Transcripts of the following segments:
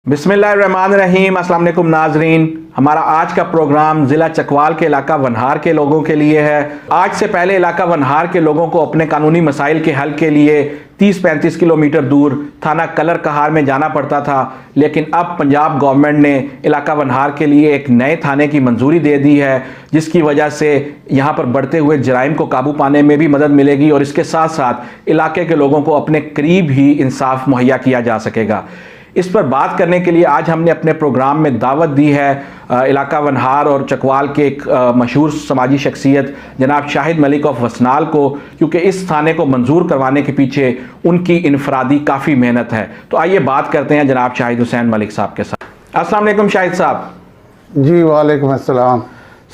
बिस्मिल्लाहिर्रहमानिर्रहीम। अस्सलाम वालेकुम नाजरीन। हमारा आज का प्रोग्राम ज़िला चकवाल के इलाका वनहार के लोगों के लिए है। आज से पहले इलाका वनहार के लोगों को अपने कानूनी मसाइल के हल के लिए 30-35 किलोमीटर दूर थाना कलर कहार में जाना पड़ता था, लेकिन अब पंजाब गवर्नमेंट ने इलाका वनहार के लिए एक नए थाने की मंजूरी दे दी है, जिसकी वजह से यहाँ पर बढ़ते हुए जराइम को काबू पाने में भी मदद मिलेगी और इसके साथ साथ इलाके के लोगों को अपने करीब ही इंसाफ मुहैया किया जा सकेगा। इस पर बात करने के लिए आज हमने अपने प्रोग्राम में दावत दी है इलाका वनहार और चकवाल के एक मशहूर समाजी शख्सियत जनाब शाहिद मलिक ऑफ वसनाल को, क्योंकि इस थाने को मंजूर करवाने के पीछे उनकी इनफरादी काफ़ी मेहनत है। तो आइए बात करते हैं जनाब शाहिद हुसैन मलिक साहब के साथ। अस्सलाम वालेकुम शाहिद साहब। जी वालेकुम अस्सलाम।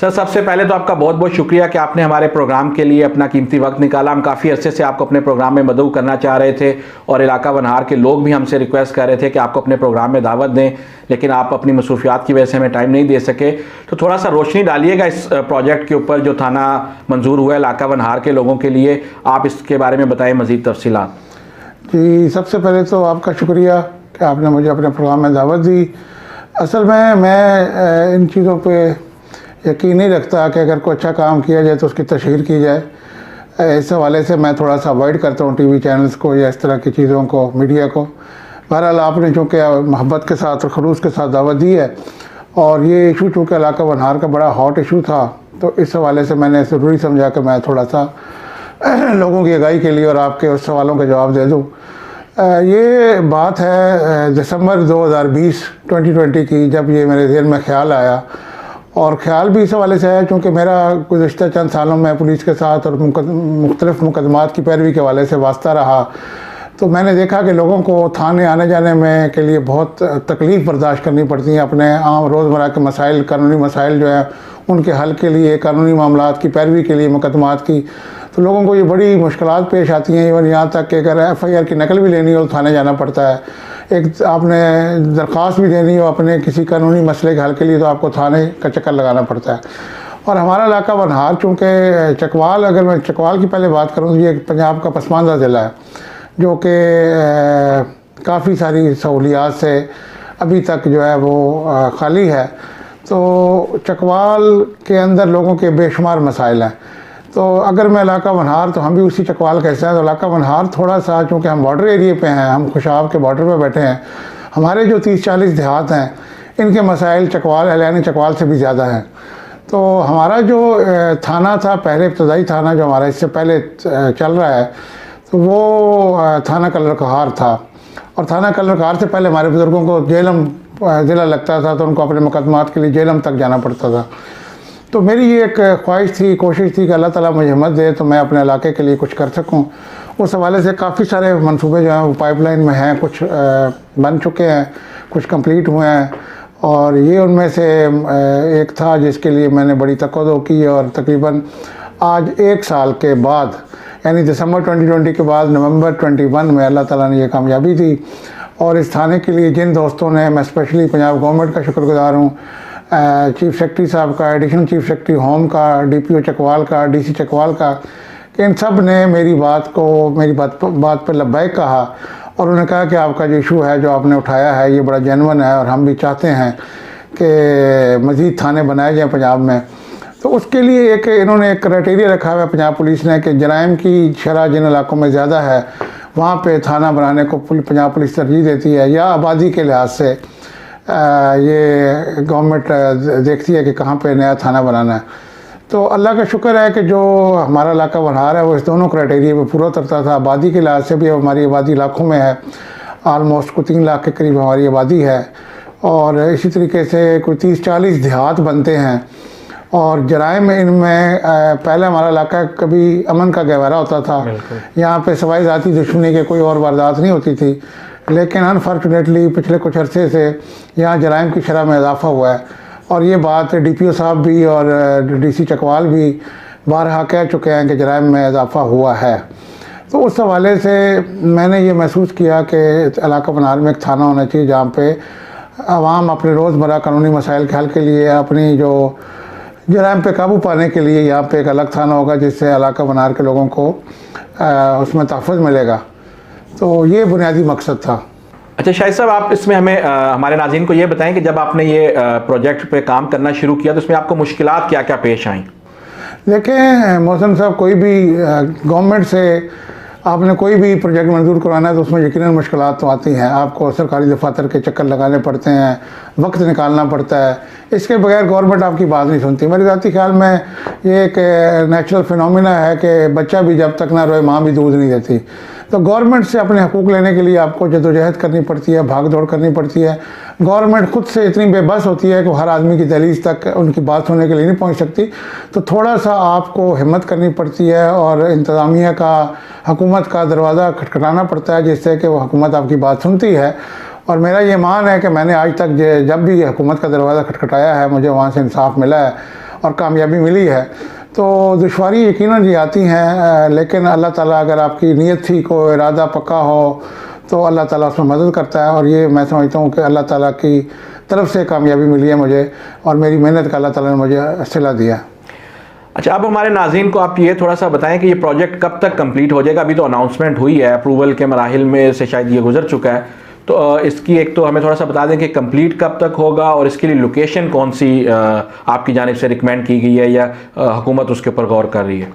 सर, सबसे पहले तो आपका बहुत बहुत शुक्रिया कि आपने हमारे प्रोग्राम के लिए अपना कीमती वक्त निकाला। हम काफ़ी अरसे से आपको अपने प्रोग्राम में मदऊ करना चाह रहे थे और इलाका वनहार के लोग भी हमसे रिक्वेस्ट कर रहे थे कि आपको अपने प्रोग्राम में दावत दें, लेकिन आप अपनी मसरूफियात की वजह से हमें टाइम नहीं दे सके। तो थोड़ा सा रोशनी डालिएगा इस प्रोजेक्ट के ऊपर जो थाना मंजूर हुआ है इलाका वनहार के लोगों के लिए। आप इसके बारे में बताएँ मज़ीद तफसीलात। जी, सबसे पहले तो आपका शुक्रिया कि आपने मुझे अपने प्रोग्राम में दावत दी। असल में मैं इन चीज़ों पे यकीन नहीं रखता कि अगर कोई अच्छा काम किया जाए तो उसकी तशहीर की जाए। इस हवाले से मैं थोड़ा सा अवॉइड करता हूँ टीवी चैनल्स को या इस तरह की चीज़ों को, मीडिया को। बहरहाल आपने चूँकि मोहब्बत के साथ और खलूस के साथ दावत दी है और ये इशू चूँकि इलाका वनहार का बड़ा हॉट इशू था, तो इस हवाले से मैंने ज़रूरी समझा कि मैं थोड़ा सा लोगों की आगाही के लिए और आपके उस सवालों का जवाब दे दूँ। ये बात है दिसंबर 2020 की, जब ये मेरे ज़हन में ख्याल आया। और ख्याल भी इस हवाले से है क्योंकि मेरा गुज़श्ता चंद सालों में पुलिस के साथ और मुख्तलिफ़ मुकदमात की पैरवी के हवाले से वास्ता रहा, तो मैंने देखा कि लोगों को थाने आने जाने में के लिए बहुत तकलीफ़ बर्दाश्त करनी पड़ती है। अपने आम रोज़मर्रा के मसाइल, कानूनी मसाइल जो है उनके हल के लिए, कानूनी मामलात की पैरवी के लिए, मुकदमात की, तो लोगों को ये बड़ी मुश्किलात पेश आती हैं। इवन यहाँ तक कि अगर FIR की नकल भी लेनी हो तो थाने जाना पड़ता है। एक आपने दरख्वास्त भी देनी हो अपने किसी कानूनी मसले के हल के लिए तो आपको थाने का चक्कर लगाना पड़ता है। और हमारा इलाका वनहार चूँकि चकवाल, अगर मैं चकवाल की पहले बात करूँ तो ये पंजाब का पसमानदा ज़िला है जो कि काफ़ी सारी सहूलियात से अभी तक जो है वो खाली है। तो चकवाल के अंदर लोगों के बेशुमार मसाइल हैं। तो अगर मैं इलाका वनहार, तो हम भी उसी चकवाल का हिस्सा है। तो इलाका वनहार थोड़ा सा, चूँकि हम बॉर्डर एरिए पे हैं, हम खुशाब के बॉर्डर पे बैठे हैं, हमारे जो 30-40 देहात हैं इनके मसाइल चकवाल, एलानी चकवाल से भी ज़्यादा हैं। तो हमारा जो थाना था, पहले इब्तदाई थाना जो हमारा इससे पहले चल रहा है, तो वो थाना कलर कहार था। और थाना कलर कहार से पहले हमारे बुज़ुर्गों को जेलम ज़िला लगता था, तो उनको अपने मुकदमात के लिए जेलम तक जाना पड़ता था। तो मेरी ये एक ख्वाहिश थी, कोशिश थी कि अल्लाह ताला मुझे हिम्मत दे तो मैं अपने इलाके के लिए कुछ कर सकूं। उस हवाले से काफ़ी सारे मंसूबे जो हैं वो पाइपलाइन में हैं, कुछ बन चुके हैं, कुछ कंप्लीट हुए हैं। और ये उनमें से एक था जिसके लिए मैंने बड़ी तकव्वुद की, और तकरीबन आज 1 साल के बाद, यानी दिसंबर 2020 के बाद नवंबर 21 में अल्लाह ताला ने ये कामयाबी दी। और इस थाने के लिए जिन दोस्तों ने, मैं स्पेशली पंजाब गवर्नमेंट का शुक्रगुजार हूँ, चीफ सेक्रेटरी साहब का, एडिशनल चीफ सेक्रेटरी होम का, DPO चकवाल का, DC चकवाल का, कि इन सब ने मेरी बात पर लब्बैक कहा और उन्होंने कहा कि आपका जो इशू है, जो आपने उठाया है, ये बड़ा जेन्युइन है और हम भी चाहते हैं कि मज़ीद थाने बनाए जाएँ पंजाब में। तो उसके लिए इन्होंने एक क्राइटेरिया रखा हुआ है पंजाब पुलिस ने कि जराइम की शरह जिन इलाकों में ज़्यादा है वहाँ पे थाना बनाने को पंजाब पुलिस तरजीह देती है, या आबादी के लिहाज से ये गवर्नमेंट देखती है कि कहाँ पे नया थाना बनाना है। तो अल्लाह का शुक्र है कि जो हमारा इलाका वनहार है वो इस दोनों क्राइटेरिया पे पूरा उतरता था। आबादी के लिहाज से भी हमारी आबादी लाखों में है, आलमोस्ट कोई 3 लाख के करीब हमारी आबादी है। और इसी तरीके से कोई 30-40 देहात बनते हैं। और जराइम इनमें पहले हमारा इलाका कभी अमन का गहवारा होता था, यहाँ पे सवाई ज़ाती दुश्मनी के कोई और वारदात नहीं होती थी, लेकिन अनफॉर्चुनेटली पिछले कुछ अरसे से यहाँ जराइम की शरह में इजाफ़ा हुआ है। और ये बात DPO साहब भी और DC चकवाल भी बारहा कह चुके हैं कि जराइम में इजाफ़ा हुआ है। तो उस हवाले से मैंने ये महसूस किया कि इलाका वनहार में एक थाना होना चाहिए जहाँ पे आवाम अपने रोज़मर्रा कानूनी मसाइल के हल के लिए, अपनी जो जराइम पे काबू पाने के लिए यहाँ पे एक अलग थाना होगा जिससे इलाका वनहार के लोगों को उसमें तहफ़्फ़ुज़ मिलेगा। तो ये बुनियादी मकसद था। अच्छा शाहिद साहब, आप इसमें हमें हमारे नाज़रीन को ये बताएं कि जब आपने ये प्रोजेक्ट पे काम करना शुरू किया तो इसमें आपको मुश्किलात क्या क्या पेश आई? देखें मोहसिन साहब, कोई भी गवर्नमेंट से आपने कोई भी प्रोजेक्ट मंजूर करवाना है तो उसमें यकीनन मुश्किलात तो आती हैं। आपको सरकारी दफातर के चक्कर लगाने पड़ते हैं, वक्त निकालना पड़ता है। इसके बगैर गवर्नमेंट आपकी बात नहीं सुनती। मेरे ज़ाती ख्याल में ये एक नेचुरल फिनोमिना है कि बच्चा भी जब तक ना रोए माँ भी दूध नहीं देती। तो गवर्नमेंट से अपने हकूक़ लेने के लिए आपको जदोजहद करनी पड़ती है, भाग दौड़ करनी पड़ती है। गवर्नमेंट खुद से इतनी बेबस होती है कि हर आदमी की दहलीज तक उनकी बात सुनने के लिए नहीं पहुंच सकती। तो थोड़ा सा आपको हिम्मत करनी पड़ती है और इंतज़ामिया का, हुकूमत का दरवाज़ा खटखटाना पड़ता है, जिससे कि वो हुकूमत आपकी बात सुनती है। और मेरा ये मान है कि मैंने आज तक जब भी हुकूमत का दरवाज़ा खटखटाया है, मुझे वहाँ से इंसाफ मिला है और कामयाबी मिली है। तो दुश्वारी यकीनन जी आती हैं, लेकिन अल्लाह ताला अगर आपकी नीयत ठीक हो, इरादा पक्का हो, तो अल्लाह ताला उसमें मदद करता है। और ये मैं समझता हूँ कि अल्लाह ताला की तरफ से कामयाबी मिली है मुझे, और मेरी मेहनत का अल्लाह ताला ने मुझे सिला दिया। अच्छा, अब हमारे नाज़रीन को आप ये थोड़ा सा बताएं कि ये प्रोजेक्ट कब तक कंप्लीट हो जाएगा? अभी तो अनाउंसमेंट हुई है, अप्रूवल के मराहिल में से शायद ये गुजर चुका है, तो इसकी एक तो हमें थोड़ा सा बता दें कि कंप्लीट कब तक होगा और इसके लिए लोकेशन कौन सी आपकी जानिब से रिकमेंड की गई है या हुकूमत उसके ऊपर गौर कर रही है?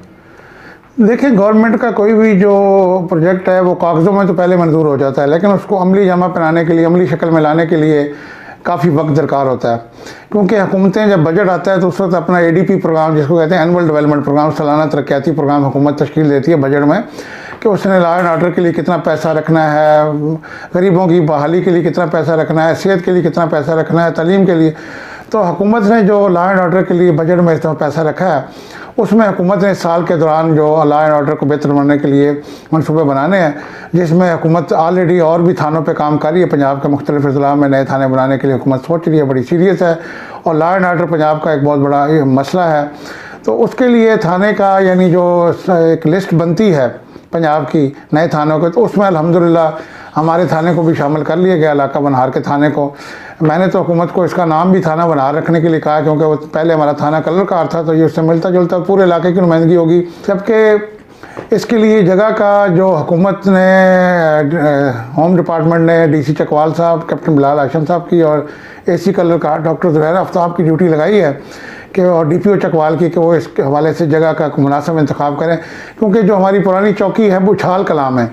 देखिए, गवर्नमेंट का कोई भी जो प्रोजेक्ट है वो कागज़ों में तो पहले मंजूर हो जाता है, लेकिन उसको अमली जमा पहनाने के लिए, अमली शक्ल में लाने के लिए काफ़ी वक्त दरकार होता है। क्योंकि हुकूमतें जब बजट आता है तो उस वक्त अपना ADP प्रोग्राम, जिसको कहते हैं एनुअल डेवलपमेंट प्रोग्राम, सालाना तरक्याती प्रोग्राम हुकूमत तश्कील देती है बजट में, कि उसने लॉ एंड ऑर्डर के लिए कितना पैसा रखना है, गरीबों की बहाली के लिए कितना पैसा रखना है, सेहत के लिए कितना पैसा रखना है, तालीम के लिए। तो हुकूमत ने जो लॉ एंड ऑर्डर के लिए बजट में इतना पैसा रखा है, उसमें हुकूमत ने साल के दौरान जो लॉ एंड ऑर्डर को बेहतर बनाने के लिए मनसूबे बनाने हैं, जिसमें हुकूमत ऑलरेडी और भी थानों पे काम कर रही है। पंजाब के मुख्तलिफ अजला में नए थाने बनाने के लिए हुकूमत सोच रही है, बड़ी सीरियस है, और लॉ एंड ऑर्डर पंजाब का एक बहुत बड़ा मसला है। तो उसके लिए थाने का, यानी जो एक लिस्ट बनती है पंजाब की नए थानों के, तो उसमें अल्हम्दुलिल्लाह हमारे थाने को भी शामिल कर लिया गया, इलाका बनहार के थाने को। मैंने तो हुकूमत को इसका नाम भी थाना बनहार रखने के लिए कहा, क्योंकि वो पहले हमारा थाना कलर कार था, तो ये उससे मिलता जुलता पूरे इलाके की नुमाइंदगी होगी। जबकि इसके लिए जगह का जो हुकूमत ने, होम डिपार्टमेंट ने DC चकवाल साहब, कैप्टन बिलाल हाशिम साहब की, और AC colour car doctor Zubair Aftab की ड्यूटी लगाई है कि, और DPO चकवाल की, कि वो इसके हवाले से जगह का मुनासिब इंतखाब करें। क्योंकि जो हमारी पुरानी चौकी है वो छाल कलाम है।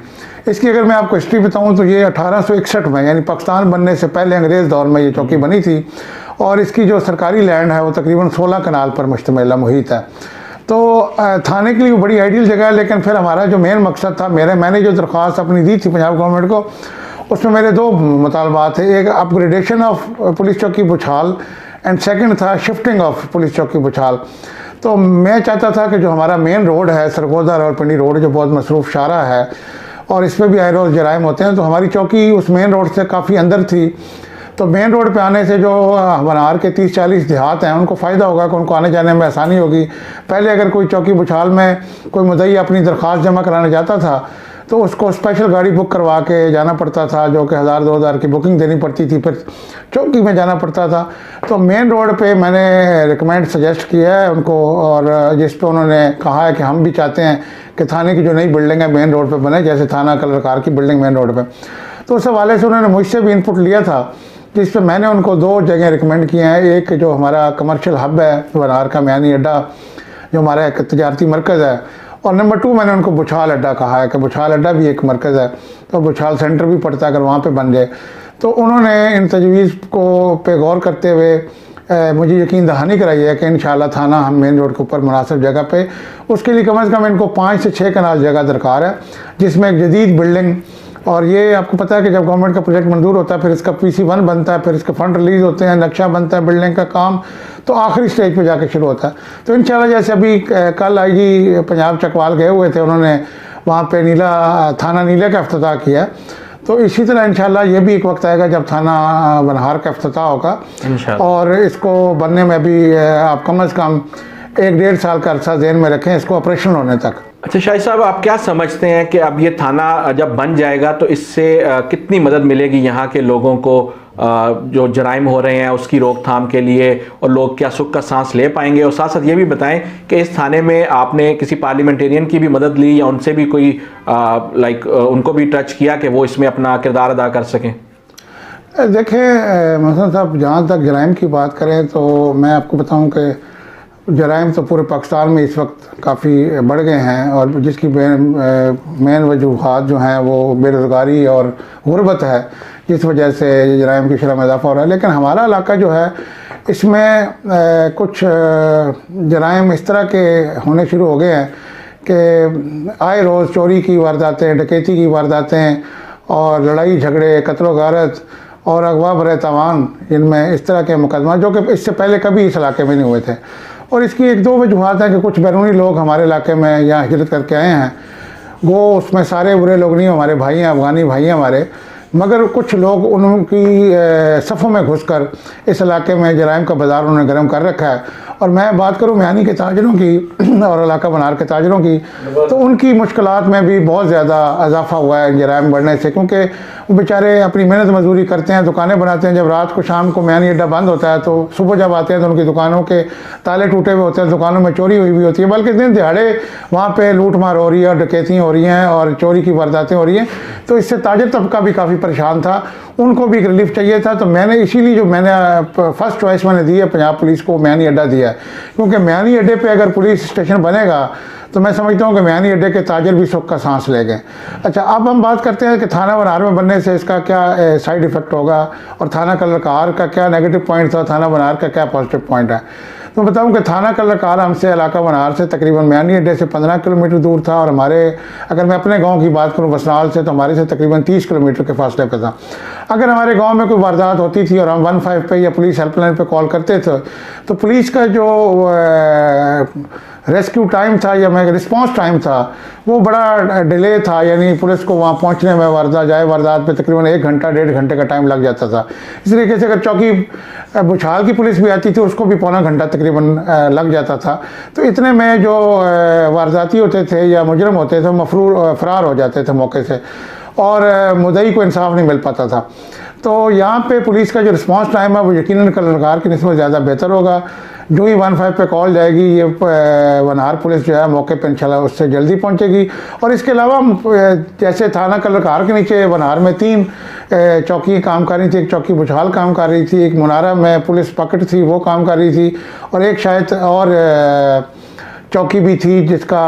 इसकी अगर मैं आपको हिस्ट्री बताऊं तो ये 1861 में, यानी पाकिस्तान बनने से पहले अंग्रेज़ दौर में ये चौकी बनी थी, और इसकी जो सरकारी लैंड है वो तकरीबन 16 कनाल पर मुश्तमिल मुहित है। तो थाने के लिए बड़ी आइडियल जगह है। लेकिन फिर हमारा जो मेन मकसद था, मैंने जो दरख्वास्त अपनी दी थी पंजाब गवर्नमेंट को, उसमें मेरे दो मुतालबात थे। एक अपग्रेडेशन ऑफ पुलिस चौकी बुछाल, एंड सेकंड था शिफ्टिंग ऑफ पुलिस चौकी बुछाल। तो मैं चाहता था कि जो हमारा मेन रोड है, सरगोदा रावलपिंडी रोड, जो बहुत मसरूफ़ शारा है और इस पर भी आए रोज़ जराइम होते हैं, तो हमारी चौकी उस मेन रोड से काफ़ी अंदर थी। तो मेन रोड पे आने से जो बनहार के 30-40 देहात हैं, उनको फ़ायदा होगा कि उनको आने जाने में आसानी होगी। पहले अगर कोई चौकी बुछाल में कोई मुद्दई अपनी दरख्वास्त जमा कराने जाता था तो उसको स्पेशल गाड़ी बुक करवा के जाना पड़ता था, जो कि 1000-2000 की बुकिंग देनी पड़ती थी, फिर चौकी में जाना पड़ता था। तो मेन रोड पे मैंने रिकमेंड सजेस्ट किया है उनको, और जिस पे उन्होंने कहा है कि हम भी चाहते हैं कि थाने की जो नई बिल्डिंग है मेन रोड पे बने, जैसे थाना कलर कार की बिल्डिंग मेन रोड पे। तो उस हवाले से उन्होंने मुझसे भी इनपुट लिया था, जिस पे मैंने उनको 2 जगह रिकमेंड किए हैं। एक जो हमारा कमर्शियल हब है बनहार का, म्यानी अड्डा, जो हमारा एक तजारती मरकज़ है, और नंबर 2 मैंने उनको बुछाल अड्डा कहा है कि बुछाल अड्डा भी एक मरकज़ है, तो बुछाल सेंटर भी पड़ता है, अगर वहाँ पे बन जाए। तो उन्होंने इन तजवीज़ को पे गौर करते हुए मुझे यकीन दहानी कराई है कि इंशाअल्लाह थाना हम मेन रोड के ऊपर मुनासिब जगह पे, उसके लिए कम से कम इनको 5 से 6 कनाल जगह दरकार है, जिसमें एक जदीद बिल्डिंग, और ये आपको पता है कि जब गवर्नमेंट का प्रोजेक्ट मंजूर होता है, फिर इसका PC1 बनता है, फिर इसके फंड रिलीज़ होते हैं, नक्शा बनता है बिल्डिंग का काम, तो आखिरी स्टेज पे जाके शुरू होता है। तो इंशाल्लाह, जैसे अभी कल IG पंजाब चकवाल गए हुए थे, उन्होंने वहाँ पे थाना नीला का इफ्तिताह किया, तो इसी तरह इंशाल्लाह ये भी एक वक्त आएगा जब थाना बनहार का इफ्तिताह होगा, और इसको बनने में भी आप कम अज़ कम 1-1.5 साल का अरसा ज़हन में रखें, इसको ऑपरेशन होने तक। अच्छा शाहिद साहब, आप क्या समझते हैं कि अब ये थाना जब बन जाएगा तो इससे कितनी मदद मिलेगी यहाँ के लोगों को, जो जराइम हो रहे हैं उसकी रोकथाम के लिए, और लोग क्या सुख का सांस ले पाएंगे? और साथ साथ ये भी बताएं कि इस थाने में आपने किसी पार्लियामेंटेरियन की भी मदद ली, या उनसे भी कोई उनको भी टच किया कि वो इसमें अपना किरदार अदा कर सकें? देखें मसलन साहब, जहाँ तक जराइम की बात करें तो मैं आपको बताऊं कि जराइम तो पूरे पाकिस्तान में इस वक्त काफ़ी बढ़ गए हैं, और जिसकी मेन वजूहात जो हैं वो बेरोज़गारी और गुर्बत है, जिस वजह से जराइम की शरह में इजाफा हो रहा है। लेकिन हमारा इलाका जो है इसमें कुछ जराइम इस तरह के होने शुरू हो गए हैं कि आए रोज़ चोरी की वारदातें, डकैती की वारदातें और लड़ाई झगड़े, कत्ल गारत और अगवा भरे तवान, इनमें इस तरह के मुकदमा जो कि इससे पहले कभी इस इलाके में नहीं हुए थे। और इसकी एक दो वजूहत है कि कुछ बैरूनी लोग हमारे इलाके में यहाँ हिजरत करके आए हैं। वो उसमें सारे बुरे लोग नहीं, हमारे भाई हैं, अफ़गानी भाई हैं हमारे, मगर कुछ लोग उनकी सफ़ों में घुसकर इस इलाके में जराइम का बाज़ार उन्होंने गर्म कर रखा है। और मैं बात करूँ मियानी के ताजरों की और इलाका बनार के ताजरों की, तो उनकी मुश्किलात में भी बहुत ज़्यादा इजाफा हुआ है जराइम बढ़ने से, क्योंकि वो बेचारे अपनी मेहनत मजदूरी करते हैं, दुकानें बनाते हैं। जब रात को शाम को मियानी अड्डा बंद होता है तो सुबह जब आते हैं तो उनकी दुकानों के ताले टूटे हुए होते हैं, दुकानों में चोरी हुई भी होती है, बल्कि दिन दिहाड़े वहाँ पर लूट मार हो रही है, डकैतियाँ हो रही हैं और चोरी की वारदातें हो रही हैं। तो इससे ताजर तबका भी काफ़ी परेशान था, उनको भी एक रिलीफ चाहिए था। तो मैंने इसीलिए जो मैंने फर्स्ट चॉइस मैंने दी है पंजाब पुलिस को, मियानी अड्डा दिया है, क्योंकि मियानी अड्डे पे अगर पुलिस स्टेशन बनेगा तो मैं समझता हूँ कि मियानी अड्डे के ताजर भी सुख का सांस ले गए। अच्छा, अब हम बात करते हैं कि थाना बनार में बनने से इसका क्या साइड इफ़ेक्ट होगा और थाना कलरकार का क्या नेगेटिव पॉइंट था, थाना बनार का क्या पॉजिटिव पॉइंट है। तो बताऊं कि थाना कलरकार हमसे इलाका बनार से तकरीबन मियानी अड्डे से 15 किलोमीटर दूर था, और हमारे अगर मैं अपने गांव की बात करूं बसनाल से, तो हमारे से तकरीबन 30 किलोमीटर के फासले पर था। अगर हमारे गांव में कोई वारदात होती थी और हम 15 पे या पुलिस हेल्पलाइन पे कॉल करते थे, तो पुलिस का जो रेस्क्यू टाइम था या मैं रिस्पांस टाइम था वो बड़ा डिले था, यानी पुलिस को वहाँ पहुँचने में वारदात पे तकरीबन 1 घंटा 1.5 घंटे का टाइम लग जाता था। इस तरीके से अगर चौकी बुछाल की पुलिस भी आती थी उसको भी पौना घंटा तकरीबन लग जाता था। तो इतने में जो वारदाती होते थे या मुजरम होते थे फरार हो जाते थे मौके से, और मुद्दई को इंसाफ नहीं मिल पाता था। तो यहाँ पे पुलिस का जो रिस्पांस टाइम है वो यकीनन कलरकार की निस्बत ज़्यादा बेहतर होगा। जो ही 15 पे कॉल जाएगी, ये वनहार पुलिस जो है मौके पर इंशाल्लाह उससे जल्दी पहुँचेगी। और इसके अलावा जैसे थाना कलरकार के नीचे वनहार में 3 चौकी काम कर रही थी, एक चौकी बुछाल काम कर रही थी, एक मुनारा में पुलिस पकड़ थी वो काम कर रही थी, और एक शायद और चौकी भी थी जिसका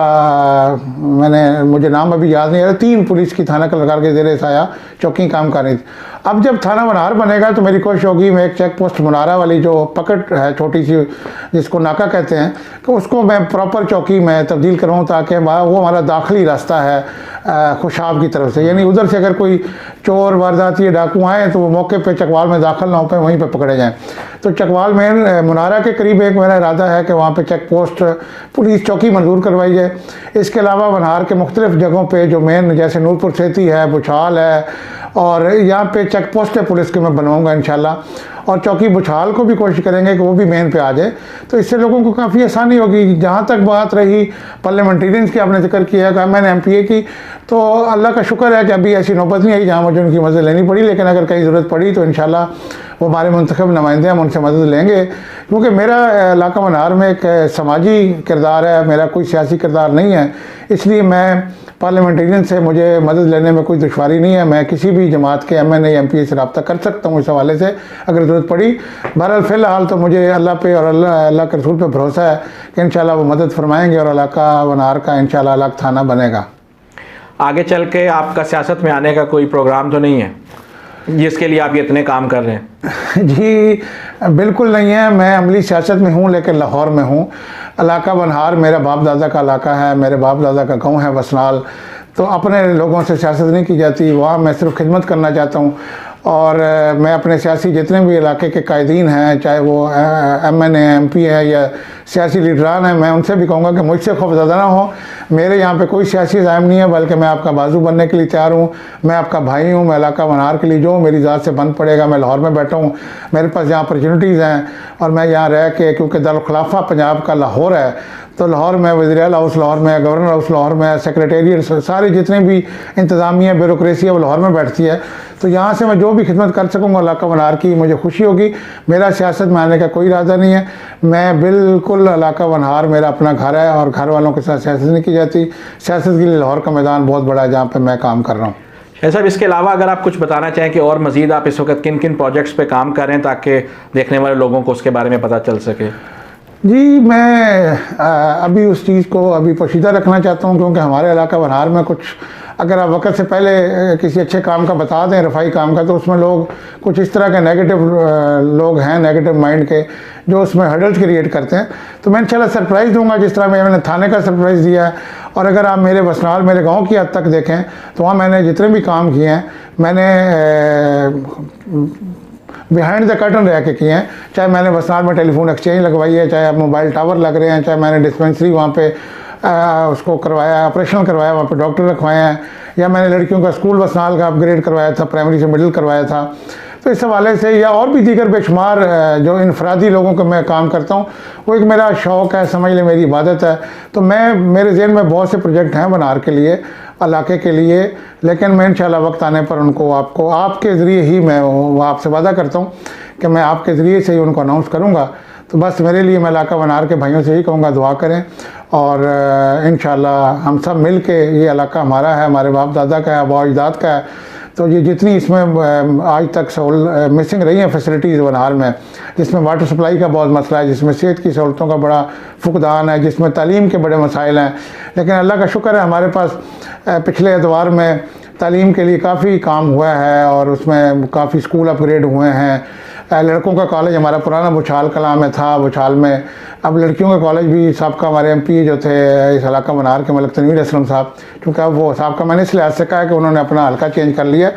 मुझे नाम अभी याद नहीं आ रहा। 3 पुलिस की थाना कलरकार के ज़ेरे साया चौकी काम कर रही थी। अब जब थाना बनार बनेगा तो मेरी कोशिश होगी मैं एक चेक पोस्ट मुनारा वाली जो पकड़ है छोटी सी जिसको नाका कहते हैं, तो उसको मैं प्रॉपर चौकी में तब्दील करूँ, ताकि वो हमारा दाखिली रास्ता है खुशाब की तरफ से, यानी उधर से अगर कोई चोर वारदाती डाकू आए तो वो मौके पे चकवाल में दाखिल ना हो पाए, वहीं पे पकड़े जाएं। तो चकवाल में मुनारा के करीब एक मेरा इरादा है कि वहाँ पे चेक पोस्ट पुलिस चौकी मंजूर करवाई जाए। इसके अलावा वनहार के मुख्तलिफ जगहों पे जो मेन जैसे नूरपुर सेती है, बुछाल है, और यहाँ पे चेक पोस्ट है पुलिस के मैं बनवाऊँगा इंशाल्लाह, और चौकी बुछाल को भी कोशिश करेंगे कि वो भी मेन पे आ जाए। तो इससे लोगों को काफ़ी आसानी होगी। जहाँ तक बात रही पार्लियामेंटेरियंस की, आपने जिक्र किया है मैंने MPA की, तो अल्लाह का शुक्र है कि अभी ऐसी नौबत नहीं आई जहाँ मुझे उनकी मदद लेनी पड़ी, लेकिन अगर कहीं ज़रूरत पड़ी तो इंशाल्लाह वो हमारे मुंतखब नुमाइंदे हम उनसे मदद लेंगे, क्योंकि मेरा इलाका बनार में एक समाजी किरदार है, मेरा कोई सियासी किरदार नहीं है। इसलिए मैं पार्लियामेंटेरियन से मुझे मदद लेने में कोई दुश्वारी नहीं है। मैं किसी भी जमात के MNA MPA से रब्ता कर सकता हूँ इस हवाले से अगर ज़रूरत पड़ी। बहरहाल फ़िलहाल तो मुझे अल्लाह पे और अल्लाह के रसूल पे भरोसा है कि इंशाल्लाह वो मदद फरमाएंगे और इलाका बनार का इंशाल्लाह अलग थाना बनेगा। आगे चल के आपका सियासत में आने का कोई प्रोग्राम तो नहीं है जिसके लिए आप ये इतने काम कर रहे हैं? जी बिल्कुल नहीं है। मैं अमली सियासत में हूँ, लेकिन लाहौर में हूँ। इलाका बनहार मेरा बाप दादा का इलाका है, मेरे बाप दादा का गांव है बसनाल। तो अपने लोगों से सियासत नहीं की जाती, वहाँ मैं सिर्फ खिदमत करना चाहता हूँ। और मैं अपने सियासी जितने भी इलाके के कायदीन हैं, चाहे वो MNA MP है या सियासी लीडरान हैं, मैं उनसे भी कहूँगा कि मुझसे खौफज़दा ना हो। मेरे यहाँ पे कोई सियासी ज़ायम नहीं है, बल्कि मैं आपका बाजू बनने के लिए तैयार हूँ। मैं आपका भाई हूँ। मैं इलाका बनार के लिए जो मेरी ज़ात से बन पड़ेगा, मैं लाहौर में बैठा हूँ, मेरे पास यहाँ अपॉर्चुनिटीज़ हैं, और मैं यहाँ रह के, क्योंकि दारुल खिलाफा पंजाब का लाहौर है, तो लाहौर में वज़ीर आला हाउस लाहौर में, गवर्नर हाउस लाहौर में, सेक्रेटेरिएट, सारे जितने भी इंतज़ामिया ब्यूरोक्रेसी है वो लाहौर में बैठती है। तो यहाँ से मैं जो भी खिदमत कर सकूँगा इलाका बनार की, मुझे खुशी होगी। मेरा सियासत में आने का कोई इरादा नहीं है। मैं बिल्कुल इलाका बनार मेरा अपना घर है, और घर वालों के साथ सियासत नहीं की जाती। सियासत के लिए लाहौर का मैदान बहुत बड़ा है जहाँ पर मैं काम कर रहा हूँ। साहब, इसके अलावा अगर आप कुछ बताना चाहें कि और मज़ीद आप इस वक्त किन किन प्रोजेक्ट्स पे काम कर रहे हैं ताकि देखने वाले लोगों को उसके बारे में पता चल सके। जी, मैं अभी उस चीज़ को अभी पोशीदा रखना चाहता हूँ, क्योंकि हमारे इलाका वनहार में कुछ अगर आप वक्त से पहले किसी अच्छे काम का बता दें, रफाई काम का, तो उसमें लोग कुछ इस तरह के नेगेटिव लोग हैं, नेगेटिव माइंड के, जो उसमें हर्डल्स क्रिएट करते हैं। तो मैं इंशाल्लाह सरप्राइज़ दूंगा, जिस तरह मैंने थाने का सरप्राइज़ दिया है। और अगर आप मेरे वसनाल, मेरे गाँव की हद तक देखें तो वहाँ मैंने जितने भी काम किए हैं, मैंने बिहाइंड द कर्टन रह के किए हैं। चाहे मैंने वसनाल में टेलीफोन एक्सचेंज लगवाई है, चाहे मोबाइल टावर लग रहे हैं, चाहे मैंने डिस्पेंसरी वहाँ पे उसको करवाया, ऑपरेशन करवाया, वहाँ पे डॉक्टर रखवाए हैं, या मैंने लड़कियों का स्कूल वसनाल का अपग्रेड करवाया था, प्राइमरी से मिडिल करवाया था। तो इस हवाले से, या और भी दीगर बेशुमार जो इनफरादी लोगों को मैं काम करता हूँ, वो एक मेरा शौक़ है, समझ लें मेरी इबादत है। तो मेरे ज़हन में बहुत से प्रोजेक्ट हैं वनहार के लिए, इलाके के लिए, लेकिन मैं इंशाल्लाह वक्त आने पर उनको आपको आपके ज़रिए ही मैं आपसे वादा करता हूँ कि मैं आपके ज़रिए से ही उनको अनाउंस करूँगा। तो बस मेरे लिए मैं इलाका वनहार के भाइयों से ही कहूँगा, दुआ करें, और इंशाल्लाह हम सब मिल के, ये इलाका हमारा है, हमारे बाप दादा का है, आबा अजदाद का है। तो ये जितनी इसमें आज तक मिसिंग रही हैं फैसिलिटीज़ वनहार में, जिसमें वाटर सप्लाई का बहुत मसला है, जिसमें सेहत की सहूलतों का बड़ा फुकदान है, जिसमें तालीम के बड़े मसाइल हैं, लेकिन अल्लाह का शुक्र है हमारे पास पिछले एतवार में तालीम के लिए काफ़ी काम हुआ है, और उसमें काफ़ी स्कूल अपग्रेड हुए हैं। लड़कों का कॉलेज हमारा पुराना बुछाल कलां में था, बुछाल में अब लड़कियों का कॉलेज भी, साबका हमारे एमपी जो थे इस इलाका वनहार के, मलिक तनवीर असलम साहब, क्योंकि अब वो साहब का मैंने इस लिहाज से कहा कि उन्होंने अपना हल्का चेंज कर लिया,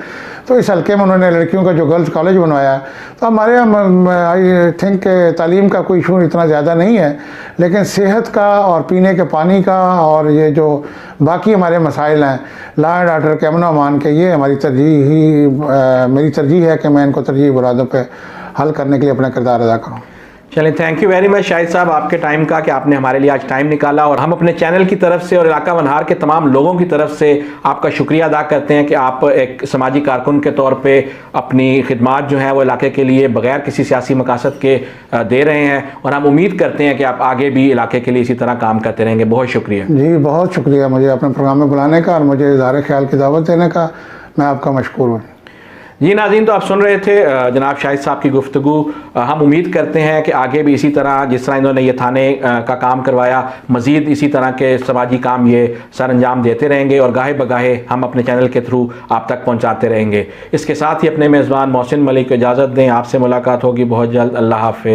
तो इस हल्के में उन्होंने लड़कियों का जो गर्ल्स कॉलेज बनवाया। तो हमारे यहाँ आई थिंक तालीम का कोई इशू इतना ज़्यादा नहीं है, लेकिन सेहत का और पीने के पानी का और ये जो बाकी हमारे मसाइल हैं, लॉ एंड ऑर्डर के, अमन व अमान के, ये हमारी मेरी तरजीह है कि मैं इनको तरजीह बुरादों पर हल करने के लिए अपना किरदार अदा करूँ। चलें, thank you very much Shahid साहब, आपके टाइम का, कि आपने हमारे लिए आज टाइम निकाला, और हम अपने चैनल की तरफ से और इलाका वनहार के तमाम लोगों की तरफ से आपका शुक्रिया अदा करते हैं कि आप एक समाजी कारकुन के तौर पे अपनी खिदमात जो हैं वो इलाके के लिए बग़ैर किसी सियासी मकासद के दे रहे हैं, और हम उम्मीद करते हैं कि आप आगे भी इलाके के लिए इसी तरह काम करते रहेंगे। बहुत शुक्रिया जी, बहुत शुक्रिया मुझे अपने प्रोग्राम में बुलाने का और मुझे इज़हार ख्याल की दावत देने का, मैं आपका मशकूर हूँ। जी नाज़रीन, तो आप सुन रहे थे जनाब शाहिद साहब की गुफ्तगू। हम उम्मीद करते हैं कि आगे भी इसी तरह, जिस तरह इन्होंने ये थाने का काम करवाया, मज़ीद इसी तरह के समाजी काम ये सर अंजाम देते रहेंगे, और गाहे बगाहे हम अपने चैनल के थ्रू आप तक पहुँचाते रहेंगे। इसके साथ ही अपने मेज़बान मोहसिन मलिक को इजाज़त दें, आपसे मुलाकात होगी बहुत जल्द। अल्लाह हाफ़िज़।